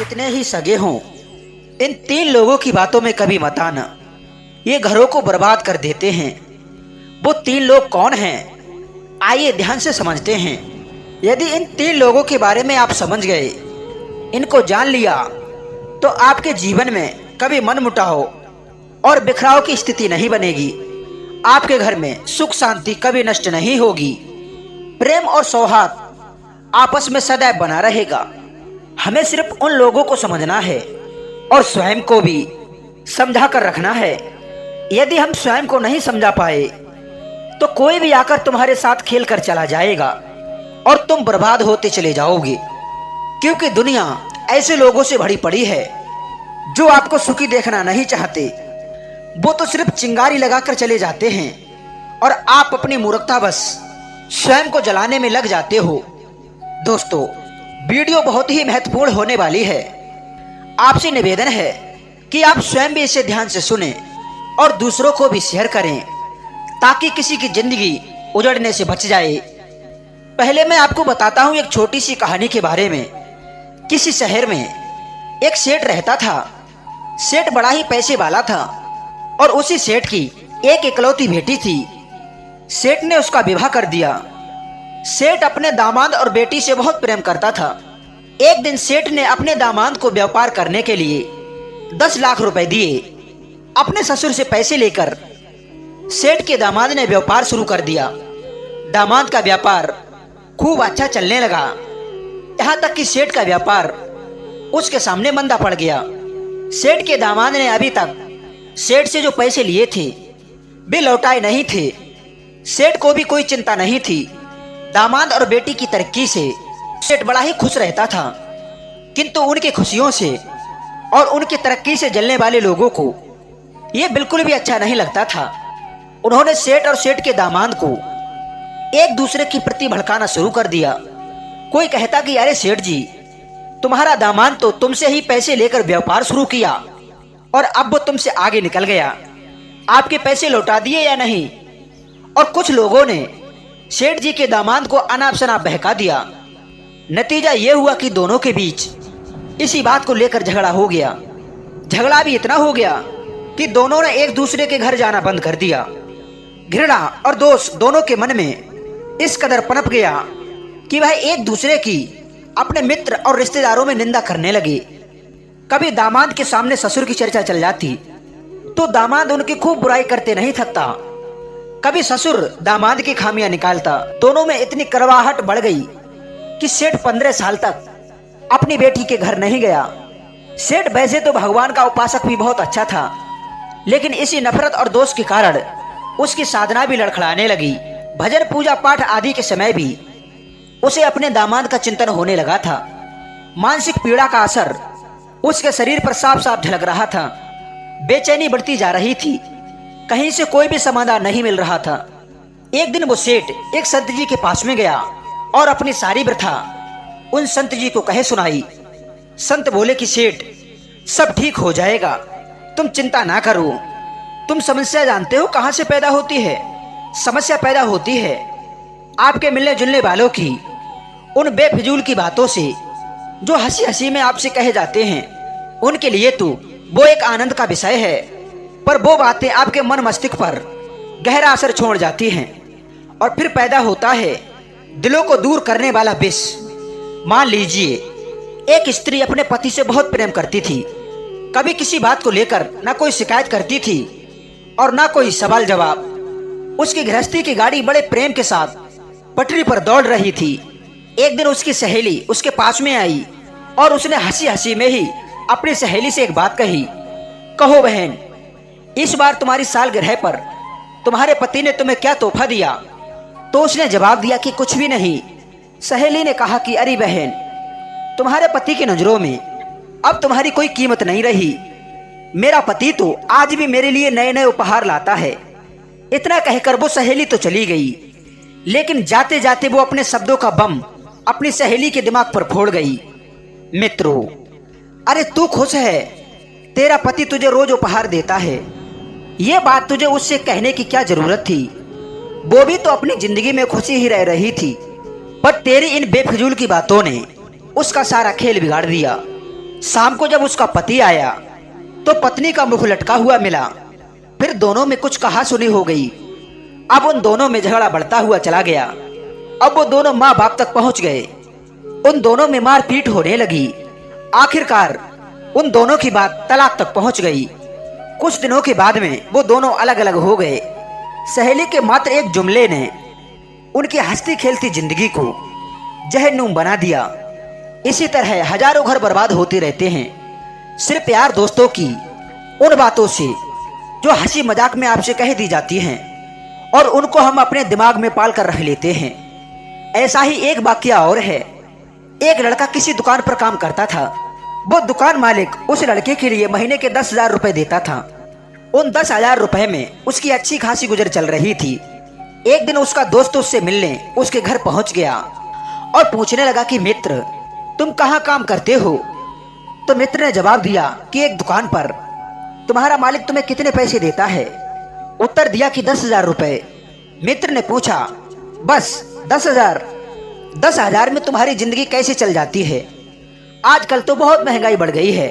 कितने ही सगे हों, इन 3 लोगों की बातों में कभी मत आना। ये घरों को बर्बाद कर देते हैं। वो 3 लोग कौन हैं? आइए ध्यान से समझते हैं। यदि इन 3 लोगों के बारे में आप समझ गए, इनको जान लिया, तो आपके जीवन में कभी मनमुटाव और बिखराव की स्थिति नहीं बनेगी। आपके घर में सुख शांति कभी नष्ट नहीं होगी। प्रेम और सौहार्द आपस में सदैव बना रहेगा। हमें सिर्फ उन लोगों को समझना है और स्वयं को भी समझा कर रखना है। यदि हम स्वयं को नहीं समझा पाए तो कोई भी आकर तुम्हारे साथ खेल कर चला जाएगा और तुम बर्बाद होते चले जाओगे। क्योंकि दुनिया ऐसे लोगों से भरी पड़ी है जो आपको सुखी देखना नहीं चाहते। वो तो सिर्फ चिंगारी लगाकर चले जाते हैं और आप अपनी मूर्खतावश स्वयं को जलाने में लग जाते हो। दोस्तों, वीडियो बहुत ही महत्वपूर्ण होने वाली है। आपसे निवेदन है कि आप स्वयं भी इसे ध्यान से सुनें और दूसरों को भी शेयर करें, ताकि किसी की जिंदगी उजड़ने से बच जाए। पहले मैं आपको बताता हूं एक छोटी सी कहानी के बारे में। किसी शहर में एक सेठ रहता था। सेठ बड़ा ही पैसे वाला था और उसी सेठ की एक इकलौती बेटी थी। सेठ ने उसका विवाह कर दिया। सेठ अपने दामाद और बेटी से बहुत प्रेम करता था। एक दिन सेठ ने अपने दामाद को व्यापार करने के लिए 10 लाख रुपए दिए। अपने ससुर से पैसे लेकर सेठ के दामाद ने व्यापार शुरू कर दिया। दामाद का व्यापार खूब अच्छा चलने लगा, यहाँ तक कि सेठ का व्यापार उसके सामने मंदा पड़ गया। सेठ के दामाद ने अभी तक सेठ से जो पैसे लिए थे वे लौटाए नहीं थे। सेठ को भी कोई चिंता नहीं थी। दामाद और बेटी की तरक्की से सेठ बड़ा ही खुश रहता था, किंतु उनकी खुशियों से और उनकी तरक्की से जलने वाले लोगों को यह बिल्कुल भी अच्छा नहीं लगता था। उन्होंने सेठ और सेठ के दामाद को एक दूसरे की प्रति भड़काना शुरू कर दिया। कोई कहता कि अरे सेठ जी, तुम्हारा दामाद तो तुमसे ही पैसे लेकर व्यापार शुरू किया और अब वो तुमसे आगे निकल गया, आपके पैसे लौटा दिए या नहीं? और कुछ लोगों ने सेठ जी के दामाद को अनाप शनाप बहका दिया। नतीजा यह हुआ कि दोनों के बीच इसी बात को लेकर झगड़ा हो गया। झगड़ा भी इतना हो गया कि दोनों ने एक दूसरे के घर जाना बंद कर दिया। घृणा और दोष दोनों के मन में इस कदर पनप गया कि वह एक दूसरे की अपने मित्र और रिश्तेदारों में निंदा करने लगे। कभी दामाद के सामने ससुर की चर्चा चल जाती तो दामाद उनकी खूब बुराई करते नहीं थकता। कभी ससुर दामाद की खामियां निकालता। दोनों में इतनी करवाहट बढ़ गई कि सेठ 15 साल तक अपनी बेटी के घर नहीं गया। सेठ वैसे तो भगवान का उपासक भी बहुत अच्छा था, लेकिन इसी नफरत और दोष के कारण उसकी साधना भी लड़खड़ाने लगी। भजन पूजा पाठ आदि के समय भी उसे अपने दामाद का चिंतन होने लगा था। मानसिक पीड़ा का असर उसके शरीर पर साफ साफ झलक रहा था। बेचैनी बढ़ती जा रही थी। कहीं से कोई भी समाधान नहीं मिल रहा था। एक दिन वो सेठ एक संत जी के पास में गया और अपनी सारी व्यथा उन संत जी को कहे सुनाई। संत बोले कि सेठ, सब ठीक हो जाएगा, तुम चिंता ना करो। तुम समस्या जानते हो कहां से पैदा होती है? समस्या पैदा होती है आपके मिलने जुलने वालों की उन बेफिजूल की बातों से जो हंसी हंसी में आपसे कहे जाते हैं। उनके लिए तो वो एक आनंद का विषय है, पर वो बातें आपके मन मस्तिष्क पर गहरा असर छोड़ जाती हैं और फिर पैदा होता है दिलों को दूर करने वाला विष। मान लीजिए एक स्त्री अपने पति से बहुत प्रेम करती थी। कभी किसी बात को लेकर ना कोई शिकायत करती थी और ना कोई सवाल जवाब। उसकी गृहस्थी की गाड़ी बड़े प्रेम के साथ पटरी पर दौड़ रही थी। एक दिन उसकी सहेली उसके पास में आई और उसने हंसी हंसी में ही अपनी सहेली से एक बात कही, कहो बहन, इस बार तुम्हारी सालगिरह पर तुम्हारे पति ने तुम्हें क्या तोहफा दिया? तो उसने जवाब दिया कि कुछ भी नहीं। सहेली ने कहा कि अरे बहन, तुम्हारे पति की नजरों में अब तुम्हारी कोई कीमत नहीं रही। मेरा पति तो आज भी मेरे लिए नए नए उपहार लाता है। इतना कहकर वो सहेली तो चली गई, लेकिन जाते जाते वो अपने शब्दों का बम अपनी सहेली के दिमाग पर फोड़ गई। मित्रों, अरे तू खुश है, तेरा पति तुझे रोज उपहार देता है, ये बात तुझे उससे कहने की क्या जरूरत थी? वो भी तो अपनी जिंदगी में खुशी ही रह रही थी, पर तेरी इन बेफिजूल की बातों ने उसका सारा खेल बिगाड़ दिया। शाम को जब उसका पति आया तो पत्नी का मुख लटका हुआ मिला। फिर दोनों में कुछ कहा सुनी हो गई। अब उन दोनों में झगड़ा बढ़ता हुआ चला गया। अब वो दोनों माँ बाप तक पहुंच गए। उन दोनों में मारपीट होने लगी। आखिरकार उन दोनों की बात तलाक तक पहुंच गई। कुछ दिनों के बाद में वो दोनों अलग अलग हो गए। सहेली के मात्र एक जुमले ने उनकी हंसती खेलती जिंदगी को जहन्नुम बना दिया। इसी तरह हजारों घर बर्बाद होते रहते हैं, सिर्फ यार दोस्तों की उन बातों से जो हंसी मजाक में आपसे कह दी जाती हैं और उनको हम अपने दिमाग में पाल कर रख लेते हैं। ऐसा ही एक वाकया और है। एक लड़का किसी दुकान पर काम करता था। वो दुकान मालिक उस लड़के के लिए महीने के 10,000 रुपए देता था। उन 10,000 रुपए में उसकी अच्छी खासी गुजर चल रही थी। एक दिन उसका दोस्त उससे मिलने उसके घर पहुंच गया और पूछने लगा कि मित्र, तुम कहाँ काम करते हो? तो मित्र ने जवाब दिया कि एक दुकान पर। तुम्हारा मालिक तुम्हें कितने पैसे देता है? उत्तर दिया कि 10,000 रुपए। मित्र ने पूछा, बस 10,000? 10,000 में तुम्हारी जिंदगी कैसे चल जाती है? आजकल तो बहुत महंगाई बढ़ गई है,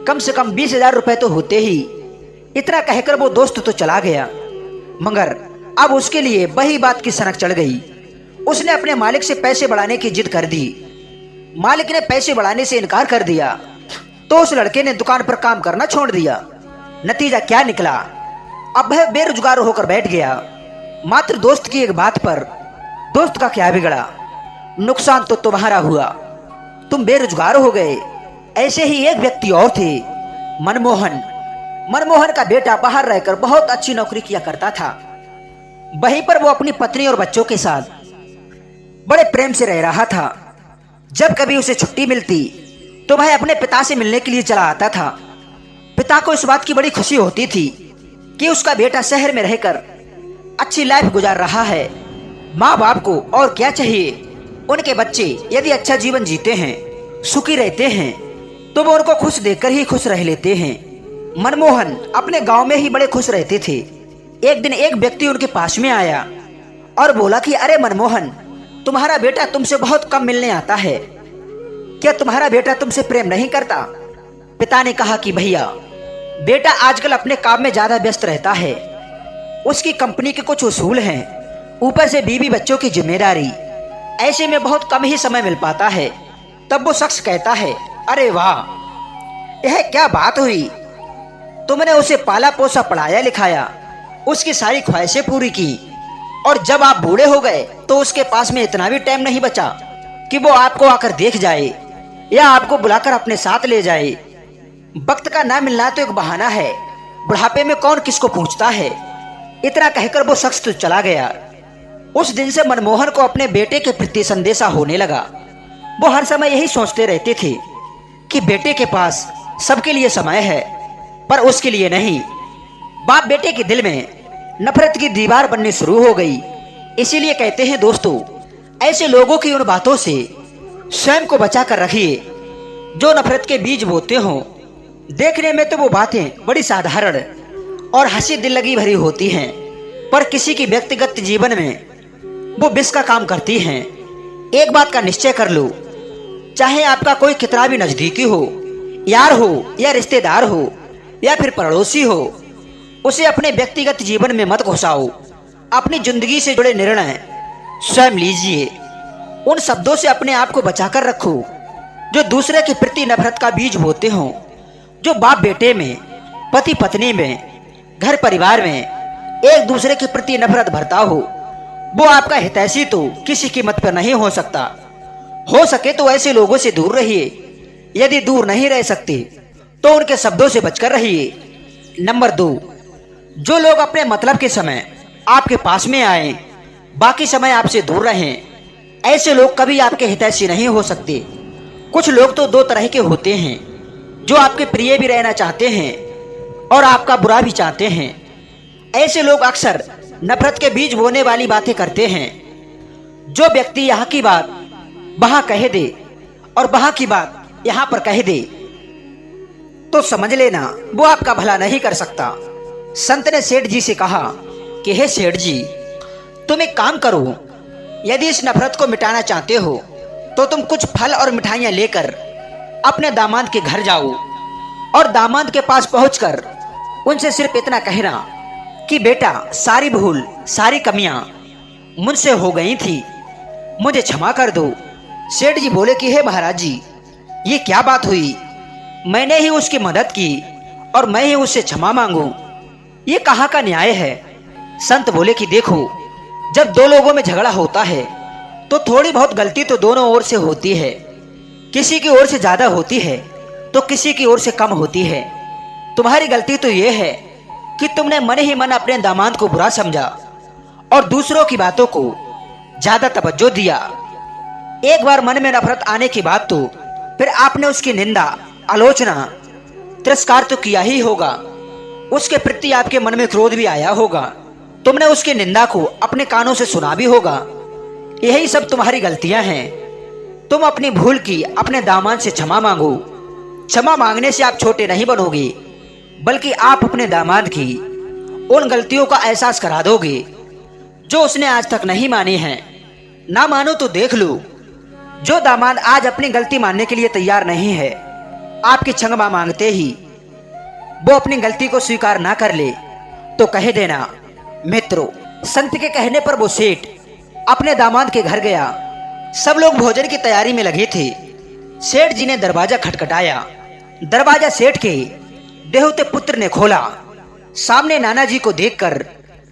कम से कम 20,000 रुपए तो होते ही। इतना कहकर वो दोस्त तो चला गया, मगर अब उसके लिए वही बात की सनक चढ़ गई। उसने अपने मालिक से पैसे बढ़ाने की जिद कर दी। मालिक ने पैसे बढ़ाने से इनकार कर दिया तो उस लड़के ने दुकान पर काम करना छोड़ दिया। नतीजा क्या निकला? अब वह बेरोजगार होकर बैठ गया। मात्र दोस्त की एक बात पर दोस्त का क्या बिगड़ा? नुकसान तो तुम्हारा हुआ, तुम बेरोजगार हो गए। ऐसे ही एक व्यक्ति और थे, मनमोहन। मनमोहन का बेटा बाहर रहकर बहुत अच्छी नौकरी किया करता था। वहीं पर वो अपनी पत्नी और बच्चों के साथ बड़े प्रेम से रह रहा था। जब कभी उसे छुट्टी मिलती तो वह अपने पिता से मिलने के लिए चला आता था। पिता को इस बात की बड़ी खुशी होती थी कि उसका बेटा शहर में रहकर अच्छी लाइफ गुजार रहा है। माँ बाप को और क्या चाहिए? उनके बच्चे यदि अच्छा जीवन जीते हैं, सुखी रहते हैं, तो वो उनको खुश देखकर ही खुश रह लेते हैं। मनमोहन अपने गांव में ही बड़े खुश रहते थे। एक दिन एक व्यक्ति उनके पास में आया और बोला कि अरे मनमोहन, तुम्हारा बेटा तुमसे बहुत कम मिलने आता है, क्या तुम्हारा बेटा तुमसे प्रेम नहीं करता? पिता ने कहा कि भैया, बेटा आजकल अपने काम में ज्यादा व्यस्त रहता है। उसकी कंपनी के कुछ उसूल हैं, ऊपर से बीवी बच्चों की जिम्मेदारी, ऐसे में बहुत कम ही समय मिल पाता है। तब वो शख्स कहता है, अरे वाह, यह क्या बात हुई? तुमने उसे पाला पोसा, पढ़ाया लिखाया, उसकी सारी ख्वाहिशें पूरी की, और जब आप बूढ़े हो गए तो उसके पास में इतना भी टाइम नहीं बचा कि वो आपको आकर देख जाए या आपको बुलाकर अपने साथ ले जाए। वक्त का ना मिलना तो एक बहाना है, बुढ़ापे में कौन किसको पूछता है? इतना कहकर वो शख्स तो चला गया। उस दिन से मनमोहन को अपने बेटे के प्रति संदेशा होने लगा। वो हर समय यही सोचते रहते थे कि बेटे के पास सबके लिए समय है, पर उसके लिए नहीं। बाप बेटे के दिल में नफरत की दीवार बननी शुरू हो गई। इसीलिए कहते हैं दोस्तों, ऐसे लोगों की उन बातों से स्वयं को बचा कर रखिए जो नफरत के बीज बोते हों। देखने में तो वो बातें बड़ी साधारण और हंसी दिल लगी भरी होती हैं, पर किसी की व्यक्तिगत जीवन में वो विष का काम करती हैं। एक बात का निश्चय कर लो, चाहे आपका कोई कितना भी नजदीकी हो, यार हो या रिश्तेदार हो या फिर पड़ोसी हो, उसे अपने व्यक्तिगत जीवन में मत घुसाओ। अपनी जिंदगी से जुड़े निर्णय स्वयं लीजिए। उन शब्दों से अपने आप को बचाकर रखो जो दूसरे के प्रति नफरत का बीज बोते हों, जो बाप बेटे में, पति पत्नी में, घर परिवार में एक दूसरे के प्रति नफरत भरता हो। वो आपका हितैषी तो किसी कीमत पर नहीं हो सकता। हो सके तो ऐसे लोगों से दूर रहिए। यदि दूर नहीं रह सकते तो उनके शब्दों से बचकर रहिए। नंबर 2, जो लोग अपने मतलब के समय आपके पास में आए, बाकी समय आपसे दूर रहें, ऐसे लोग कभी आपके हितैषी नहीं हो सकते। कुछ लोग तो दो तरह के होते हैं, जो आपके प्रिय भी रहना चाहते हैं और आपका बुरा भी चाहते हैं। ऐसे लोग अक्सर नफरत के बीज बोने वाली बातें करते हैं। जो व्यक्ति यहाँ की बात वहां कह दे और वहां की बात यहाँ पर कह दे, तो समझ लेना वो आपका भला नहीं कर सकता। संत ने सेठ जी से कहा कि हे सेठ जी, तुम एक काम करो, यदि इस नफरत को मिटाना चाहते हो तो तुम कुछ फल और मिठाइयां लेकर अपने दामाद के घर जाओ और दामाद के पास पहुंचकर उनसे सिर्फ इतना कहना कि बेटा, सारी भूल, सारी कमियां मुझसे हो गई थी, मुझे क्षमा कर दो। सेठ जी बोले कि हे महाराज जी, ये क्या बात हुई? मैंने ही उसकी मदद की और मैं ही उससे क्षमा मांगू, ये कहाँ का न्याय है? संत बोले कि देखो, जब दो लोगों में झगड़ा होता है तो थोड़ी बहुत गलती तो दोनों ओर से होती है। किसी की ओर से ज्यादा होती है तो किसी की ओर से कम होती है। तुम्हारी गलती तो यह है कि तुमने मन ही मन अपने दामाद को बुरा समझा और दूसरों की बातों को ज्यादा तवज्जो दिया। एक बार मन में नफरत आने के बाद तो फिर आपने उसकी निंदा, आलोचना, तिरस्कार तो किया ही होगा। उसके प्रति आपके मन में क्रोध भी आया होगा। तुमने उसकी निंदा को अपने कानों से सुना भी होगा। यही सब तुम्हारी गलतियां हैं। तुम अपनी भूल की अपने दामाद से क्षमा मांगो। क्षमा मांगने से आप छोटे नहीं बनोगे, बल्कि आप अपने दामाद की उन गलतियों का एहसास करा दोगे जो उसने आज तक नहीं मानी है। ना मानो तो देख लो, जो दामाद आज अपनी गलती मानने के लिए तैयार नहीं है, आपकी क्षमा मांगते ही वो अपनी गलती को स्वीकार ना कर ले तो कह देना। मित्रों, संत के कहने पर वो सेठ अपने दामाद के घर गया। सब लोग भोजन की तैयारी में लगे थे। सेठ जी ने दरवाजा खटखटाया। दरवाजा सेठ के देहूते पुत्र ने खोला। सामने नाना जी को देखकर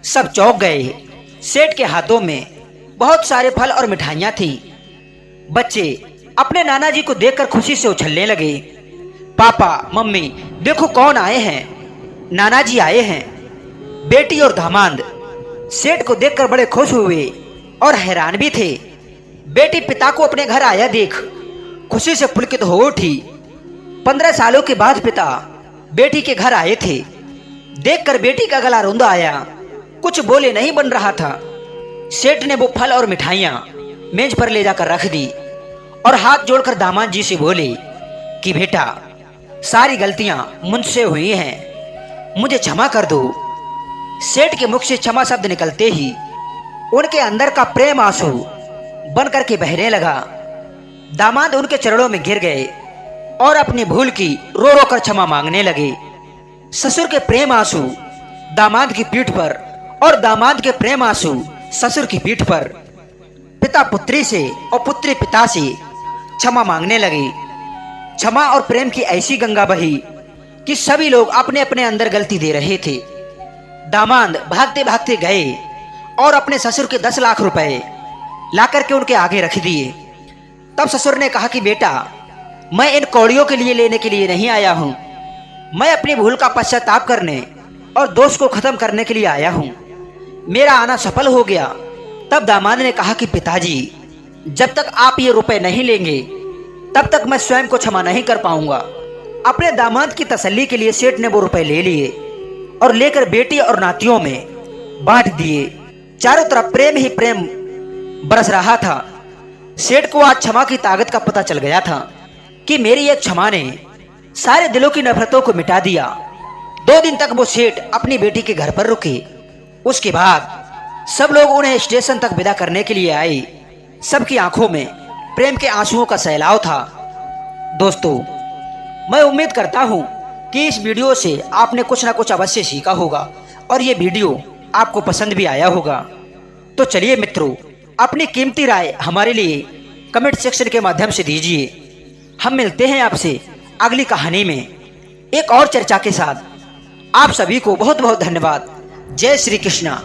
सब चौंक गए। सेठ के हाथों में बहुत सारे फल और मिठाइयां थी। बच्चे अपने नाना जी को देखकर खुशी से उछलने लगे। पापा, मम्मी, देखो कौन आए हैं। नाना जी आए हैं। बेटी और दामाद सेठ को देखकर बड़े खुश हुए और हैरान भी थे। बेटी पिता को अपने घर आया देख खुशी से पुलकित हो उठी। 15 सालों के बाद पिता बेटी के घर आए थे। देखकर बेटी का गला रुंधा आया, कुछ बोले नहीं बन रहा था। सेठ ने वो फल और मिठाइयां मेज पर ले जाकर रख दी और हाथ जोड़कर दामाद जी से बोले कि बेटा, सारी गलतियां मुझसे हुई हैं, मुझे क्षमा कर दो। सेठ के मुख से क्षमा शब्द निकलते ही उनके अंदर का प्रेम आंसू बन करके बहने लगा। दामाद उनके चरणों में गिर गए और अपनी भूल की रो रो कर क्षमा मांगने लगे। ससुर के प्रेम आंसू दामाद की पीठ पर और दामाद के प्रेम आंसू ससुर की पीठ पर। पिता पुत्री से और पुत्री पिता से क्षमा मांगने लगे। क्षमा और प्रेम की ऐसी गंगा बही कि सभी लोग अपने अपने अंदर गलती दे रहे थे। दामाद भागते भागते गए और अपने ससुर के 10 लाख रुपए लाकर के उनके आगे रख दिए। तब ससुर ने कहा कि बेटा, मैं इन कौड़ियों के लिए लेने के लिए नहीं आया हूं, मैं अपनी भूल का पश्चाताप करने और दोष को खत्म करने के लिए आया हूं। मेरा आना सफल हो गया। तब दामाद ने कहा कि पिताजी, जब तक आप ये रुपए नहीं लेंगे तब तक मैं स्वयं को क्षमा नहीं कर पाऊंगा। अपने दामाद की तसल्ली के लिए सेठ ने वो रुपए ले लिए और लेकर बेटी और नातियों में बांट दिए। चारों तरफ प्रेम ही प्रेम बरस रहा था। सेठ को आज क्षमा की ताकत का पता चल गया था कि मेरी एक क्षमा ने सारे दिलों की नफरतों को मिटा दिया। 2 दिन तक वो सेठ अपनी बेटी के घर पर रुके। उसके बाद सब लोग उन्हें स्टेशन तक विदा करने के लिए आए। सबकी आंखों में प्रेम के आंसुओं का सैलाव था। दोस्तों, मैं उम्मीद करता हूं कि इस वीडियो से आपने कुछ ना कुछ अवश्य सीखा होगा और ये वीडियो आपको पसंद भी आया होगा। तो चलिए मित्रों, अपनी कीमती राय हमारे लिए कमेंट सेक्शन के माध्यम से दीजिए। हम मिलते हैं आपसे अगली कहानी में एक और चर्चा के साथ। आप सभी को बहुत बहुत धन्यवाद। जय श्री कृष्णा।